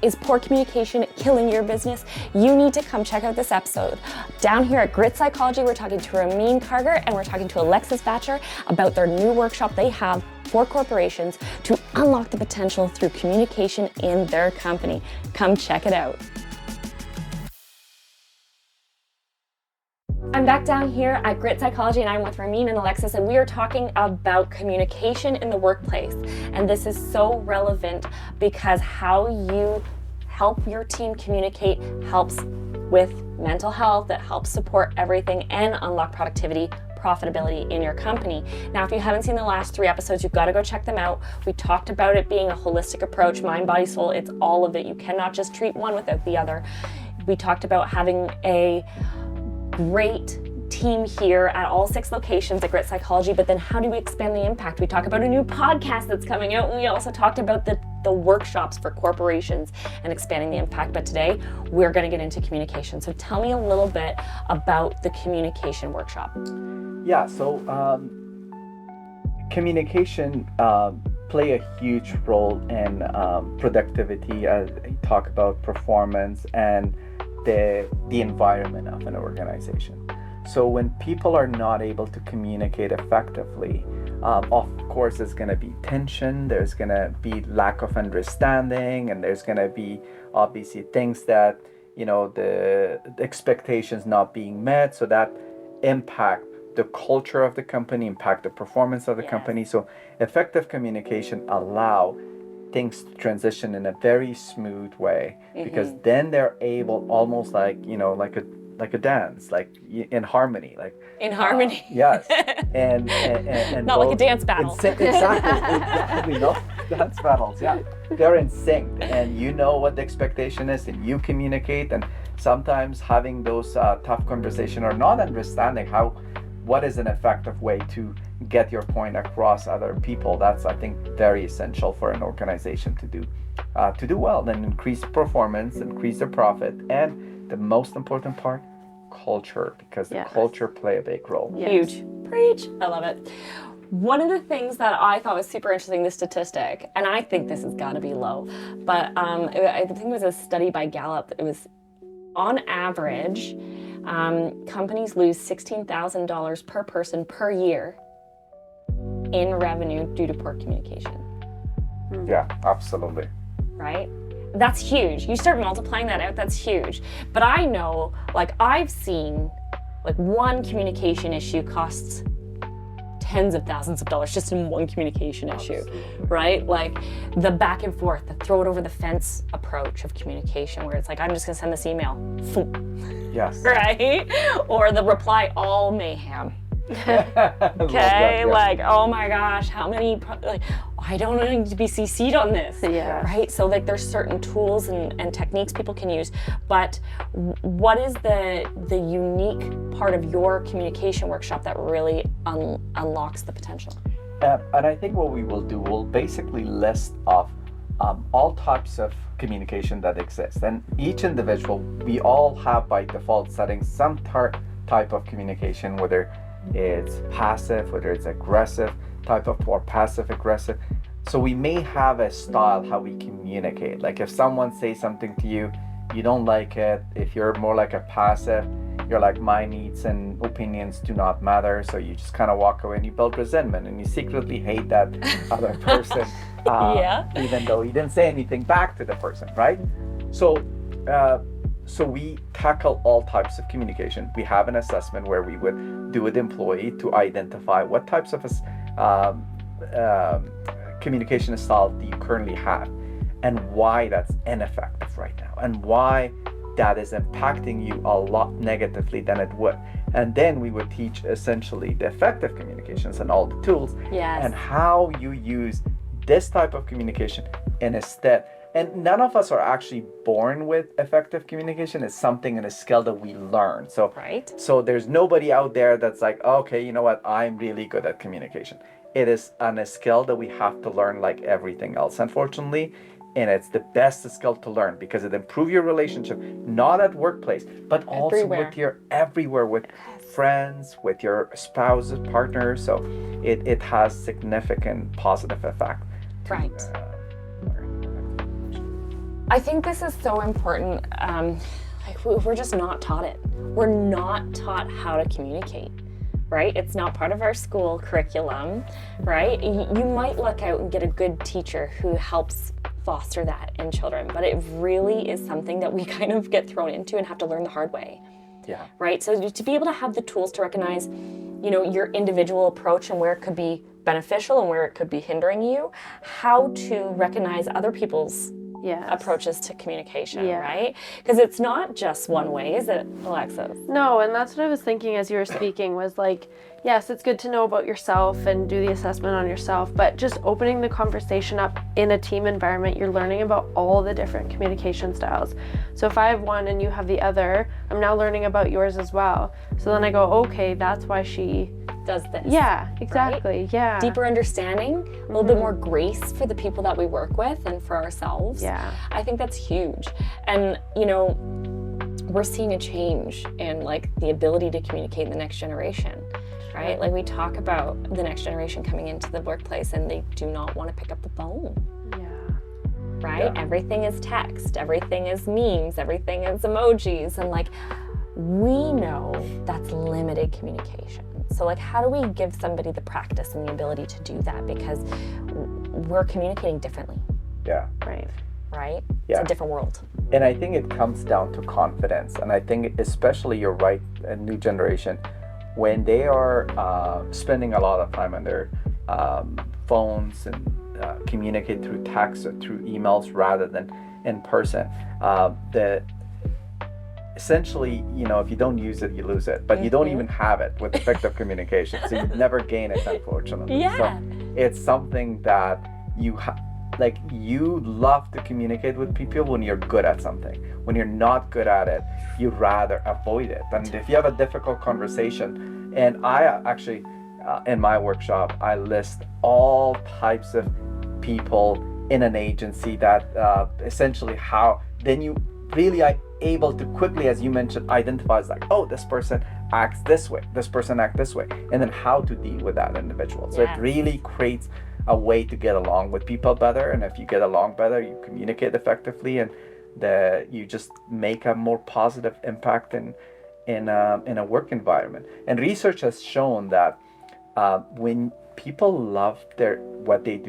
Is poor communication killing your business? You need to come check out this episode. Down here at Grit Psychology, we're talking to Rameen Kargger and we're talking to Alexis Vatcher about their new workshop they have for corporations to unlock the potential through communication in their company. Come check it out. I'm back down here at Grit Psychology and I'm with Rameen and Alexis, and we are talking about communication in the workplace. And this is so relevant because how you help your team communicate helps with mental health, it helps support everything and unlock productivity, profitability in your company. Now, if you haven't seen the last 3 episodes, you've got to go check them out. We talked about it being a holistic approach, mind, body, soul. It's all of it. You cannot just treat one without the other. We talked about having a great team here at all 6 locations at Grit Psychology, but then how do we expand the impact? We talk about a new podcast that's coming out, and we also talked about the workshops for corporations and expanding the impact. But today we're going to get into communication. So tell me a little bit about the communication workshop. Yeah, so communication play a huge role in productivity. I talk about performance and the environment of an organization. So when people are not able to communicate effectively, of course there's going to be tension, there's going to be lack of understanding, and there's going to be obviously things that, the expectations not being met, so that impact the culture of the company, impact the performance of the company. So effective communication allow things to transition in a very smooth way, because then they're able, almost like like a dance, like in harmony, yes, and not like a dance battle. Exactly, no dance battles. Yeah, they're in sync, and you know what the expectation is, and you communicate. And sometimes having those tough conversation or not understanding what is an effective way to get your point across other people, that's, I think, very essential for an organization to do well and increase performance, increase their profit, and the most important part, culture, because the culture play a big role. Huge. Preach. I love it. One of the things that I thought was super interesting, this statistic, and I think this has got to be low, but I think it was a study by Gallup. It was on average, companies lose $16,000 per person per year in revenue due to poor communication. Yeah, absolutely. Right? That's huge. You start multiplying that out, that's huge. But I know, I've seen, one communication issue costs tens of thousands of dollars just in one communication issue, right? Like the back and forth, the throw it over the fence approach of communication, where it's like, I'm just gonna send this email. Yes. Right? Or the reply all mayhem. Okay, oh my gosh, how many, I don't need to be CC'd on this, right? So there's certain tools and techniques people can use, but what is the unique part of your communication workshop that really unlocks the potential? And I think what we will do, we'll basically list off all types of communication that exist, and each individual, we all have by default settings some type of communication, whether it's passive, whether it's aggressive type of, or passive aggressive. So we may have a style how we communicate. Like if someone says something to you, you don't like it. If you're more like a passive, you're like, my needs and opinions do not matter. So you just kind of walk away and you build resentment and you secretly hate that other person, even though you didn't say anything back to the person, right? So we tackle all types of communication. We have an assessment where we would do with employee to identify what types of communication style do you currently have, and why that's ineffective right now, and why that is impacting you a lot negatively than it would. And then we would teach essentially the effective communications and all the tools, and how you use this type of communication instead. And none of us are actually born with effective communication. It's something and a skill that we learn. So, so there's nobody out there that's like, okay, you know what, I'm really good at communication. It is a skill that we have to learn like everything else, unfortunately. And it's the best skill to learn because it improves your relationship, not at workplace, but also everywhere with friends, with your spouse, partner. So it has significant positive effect. I think this is so important. We're just not taught it. We're not taught how to communicate, right? It's not part of our school curriculum, right? You might look out and get a good teacher who helps foster that in children, but it really is something that we kind of get thrown into and have to learn the hard way. Yeah. Right? So to be able to have the tools to recognize, your individual approach and where it could be beneficial and where it could be hindering you, how to recognize other people's approaches to communication, right? Because it's not just one way, is it, Alexis? No, and that's what I was thinking as you were speaking was like, yes, it's good to know about yourself and do the assessment on yourself, but just opening the conversation up in a team environment, you're learning about all the different communication styles. So if I have one and you have the other, I'm now learning about yours as well. So then I go, okay, that's why she does this. Yeah, exactly. Right? Yeah. Deeper understanding, a little bit more grace for the people that we work with and for ourselves. Yeah. I think that's huge. And, we're seeing a change in like the ability to communicate in the next generation, right? Like we talk about the next generation coming into the workplace and they do not want to pick up the phone. Right? Yeah. Everything is text, everything is memes, everything is emojis, and like we know that's limited communication. So like how do we give somebody the practice and the ability to do that, because we're communicating differently. Yeah. Right? Yeah. It's a different world. And I think it comes down to confidence. And I think especially you're right, a new generation, when they are spending a lot of time on their phones and communicate through text or through emails rather than in person, essentially, if you don't use it, you lose it. But you don't even have it with effective communication. So you never gain it, unfortunately. Yeah. So it's something that you love to communicate with people when you're good at something. When you're not good at it, you'd rather avoid it. And if you have a difficult conversation, and I actually, in my workshop, I list all types of people in an agency that essentially how, then you really are able to quickly, as you mentioned, identify as like, oh, this person acts this way, this person acts this way, and then how to deal with that individual. So it really creates a way to get along with people better, and if you get along better, you communicate effectively, and you just make a more positive impact in a work environment. And research has shown that when people love what they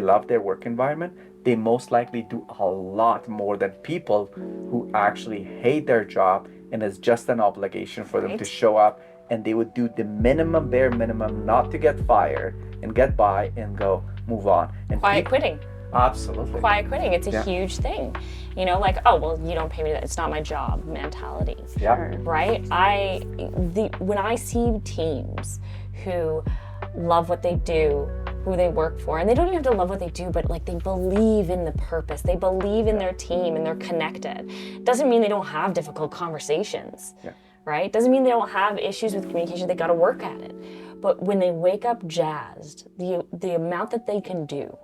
love their work environment, they most likely do a lot more than people who actually hate their job and it's just an obligation for them to show up, and they would do the bare minimum not to get fired and get by and go move on. And quiet quitting. Absolutely. Quiet quitting, it's a huge thing. Like, oh, well, you don't pay me that, it's not my job mentality. Yeah. Right? When I see teams who love what they do, who they work for, and they don't even have to love what they do, but like they believe in the purpose, they believe in their team, and they're connected. Doesn't mean they don't have difficult conversations, right? Doesn't mean they don't have issues with communication, they gotta work at it. But when they wake up jazzed, the amount that they can do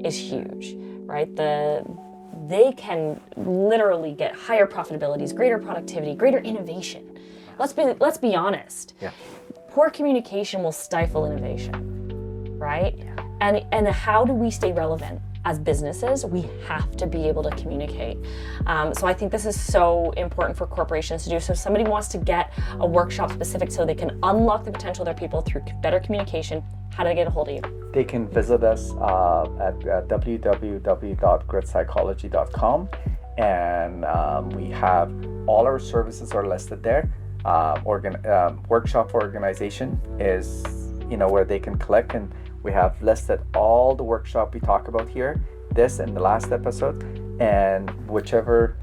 is huge, right? They can literally get higher profitabilities, greater productivity, greater innovation. Let's be honest. Yeah. Poor communication will stifle innovation, right? Yeah. And how do we stay relevant? As businesses, we have to be able to communicate. So I think this is so important for corporations to do. So if somebody wants to get a workshop specific so they can unlock the potential of their people through better communication, how do they get a hold of you? They can visit us at www.gritpsychology.com, and we have all our services are listed there. Workshop for organization is where they can click, and we have listed all the workshop we talk about here, this and the last episode, and whichever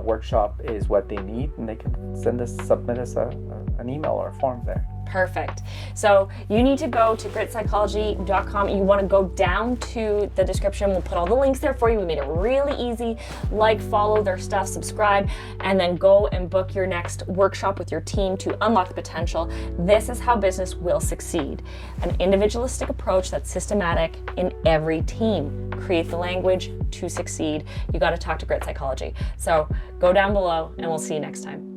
workshop is what they need, and they can submit us an email or a form there. Perfect. So you need to go to gritpsychology.com. You want to go down to the description. We'll put all the links there for you. We made it really easy. Follow their stuff, subscribe, and then go and book your next workshop with your team to unlock the potential. This is how business will succeed. An individualistic approach that's systematic in every team. Create the language to succeed. You got to talk to Grit Psychology. So go down below and we'll see you next time.